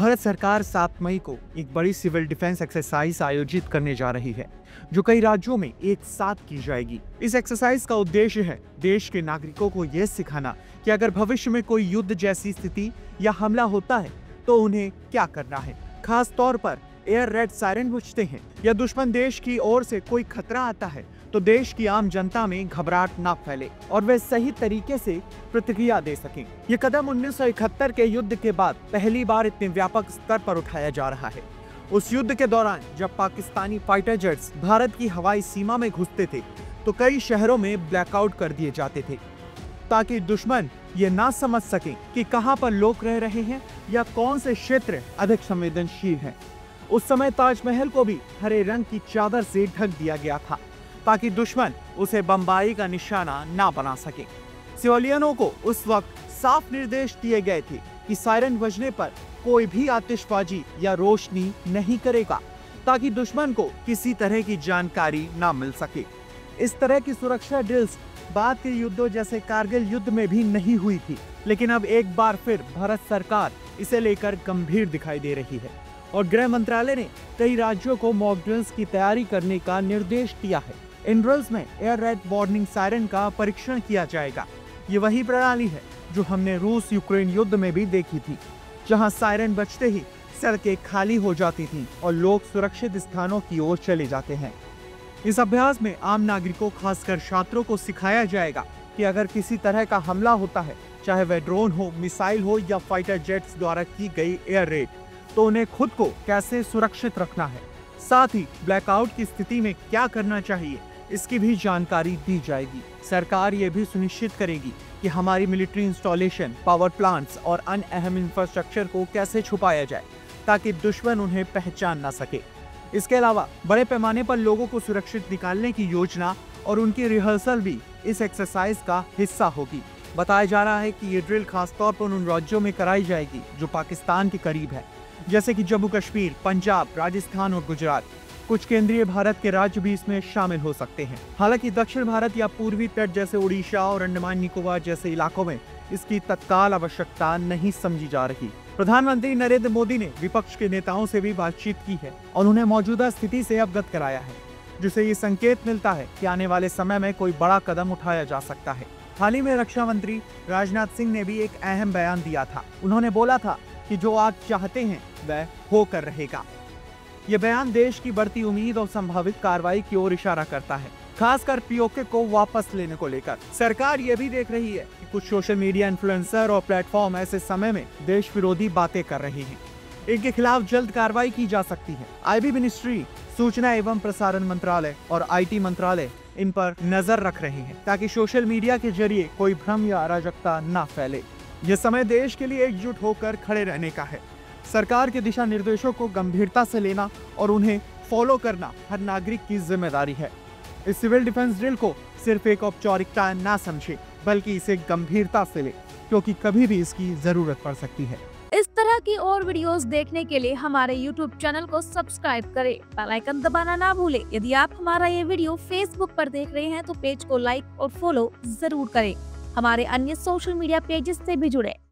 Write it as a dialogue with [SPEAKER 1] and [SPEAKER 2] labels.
[SPEAKER 1] भारत सरकार 7 मई को एक बड़ी सिविल डिफेंस एक्सरसाइज आयोजित करने जा रही है, जो कई राज्यों में एक साथ की जाएगी। इस एक्सरसाइज का उद्देश्य है देश के नागरिकों को यह सिखाना कि अगर भविष्य में कोई युद्ध जैसी स्थिति या हमला होता है तो उन्हें क्या करना है। खास तौर पर एयर रेड सायरन बजते हैं या दुश्मन देश की ओर से कोई खतरा आता है तो देश की आम जनता में घबराहट ना फैले और वे सही तरीके से प्रतिक्रिया दे सकें। ये कदम 1971 के युद्ध के बाद पहली बार इतने व्यापक स्तर पर उठाया जा रहा है। उस युद्ध के दौरान जब पाकिस्तानी फाइटर जेट्स भारत की हवाई सीमा में घुसते थे तो कई शहरों में ब्लैकआउट कर दिए जाते थे ताकि दुश्मन ये ना समझ सके कि कहां पर लोग रह रहे हैं या कौन से क्षेत्र अधिक संवेदनशील हैं। उस समय ताजमहल को भी हरे रंग की चादर से ढक दिया गया था ताकि दुश्मन उसे बमबारी का निशाना ना बना सके। सिविलियनों को उस वक्त साफ निर्देश दिए गए थे कि सायरन बजने पर कोई भी आतिशबाजी या रोशनी नहीं करेगा ताकि दुश्मन को किसी तरह की जानकारी ना मिल सके। इस तरह की सुरक्षा ड्रिल्स बाद के युद्धों जैसे कारगिल युद्ध में भी नहीं हुई थी, लेकिन अब एक बार फिर भारत सरकार इसे लेकर गंभीर दिखाई दे रही है और गृह मंत्रालय ने कई राज्यों को मॉक ड्रिल्स की तैयारी करने का निर्देश दिया है। इन ड्रिल्स में एयर रेड वार्निंग सायरन का परीक्षण किया जाएगा। ये वही प्रणाली है जो हमने रूस यूक्रेन युद्ध में भी देखी थी, जहां सायरन बजते ही सड़कें खाली हो जाती थीं और लोग सुरक्षित स्थानों की ओर चले जाते हैं। इस अभ्यास में आम नागरिकों, खासकर छात्रों को सिखाया जाएगा कि अगर किसी तरह का हमला होता है, चाहे वह ड्रोन हो, मिसाइल हो या फाइटर जेट्स द्वारा की गई एयर रेड, तो उन्हें खुद को कैसे सुरक्षित रखना है। साथ ही ब्लैकआउट की स्थिति में क्या करना चाहिए, इसकी भी जानकारी दी जाएगी। सरकार ये भी सुनिश्चित करेगी कि हमारी मिलिट्री इंस्टॉलेशन, पावर प्लांट्स और अन्य अहम इंफ्रास्ट्रक्चर को कैसे छुपाया जाए ताकि दुश्मन उन्हें पहचान ना सके। इसके अलावा बड़े पैमाने पर लोगों को सुरक्षित निकालने की योजना और उनकी रिहर्सल भी इस एक्सरसाइज का हिस्सा होगी। बताया जा रहा है कि ये ड्रिल खासतौर पर उन राज्यों में कराई जाएगी जो पाकिस्तान के करीब है, जैसे कि जम्मू कश्मीर, पंजाब, राजस्थान और गुजरात। कुछ केंद्रीय भारत के राज्य भी इसमें शामिल हो सकते हैं। हालांकि दक्षिण भारत या पूर्वी तट जैसे उड़ीसा और अंडमान निकोबार जैसे इलाकों में इसकी तत्काल आवश्यकता नहीं समझी जा रही। प्रधानमंत्री नरेंद्र मोदी ने विपक्ष के नेताओं से भी बातचीत की है और उन्हें मौजूदा स्थिति से अवगत कराया है, जिससे ये संकेत मिलता है कि आने वाले समय में कोई बड़ा कदम उठाया जा सकता है। हाल ही में रक्षा मंत्री राजनाथ सिंह ने भी एक अहम बयान दिया था। उन्होंने बोला था कि जो आप चाहते हैं वह होकर रहेगा। ये बयान देश की बढ़ती उम्मीद और संभावित कार्रवाई की ओर इशारा करता है, खासकर पीओके को वापस लेने को लेकर। सरकार ये भी देख रही है कि कुछ सोशल मीडिया इन्फ्लुएंसर और प्लेटफॉर्म ऐसे समय में देश विरोधी बातें कर रहे हैं। इनके खिलाफ जल्द कार्रवाई की जा सकती है। आईबी मिनिस्ट्री, सूचना एवं प्रसारण मंत्रालय और आईटी मंत्रालय इन पर नजर रख रहे हैं ताकि सोशल मीडिया के जरिए कोई भ्रम या अराजकता न फैले। यह समय देश के लिए एकजुट होकर खड़े रहने का है। सरकार के दिशा निर्देशों को गंभीरता से लेना और उन्हें फॉलो करना हर नागरिक की जिम्मेदारी है। इस सिविल डिफेंस ड्रिल को सिर्फ एक औपचारिकता ना समझे, बल्कि इसे गंभीरता से ले, क्योंकि कभी भी इसकी जरूरत पड़ सकती है।
[SPEAKER 2] इस तरह की और वीडियोस देखने के लिए हमारे YouTube चैनल को सब्सक्राइब करें, बेल आइकन दबाना ना भूलें। यदि आप हमारा ये वीडियो Facebook पर देख रहे हैं तो पेज को लाइक और फॉलो जरूर करें। हमारे अन्य सोशल मीडिया पेजेस से भी जुड़े।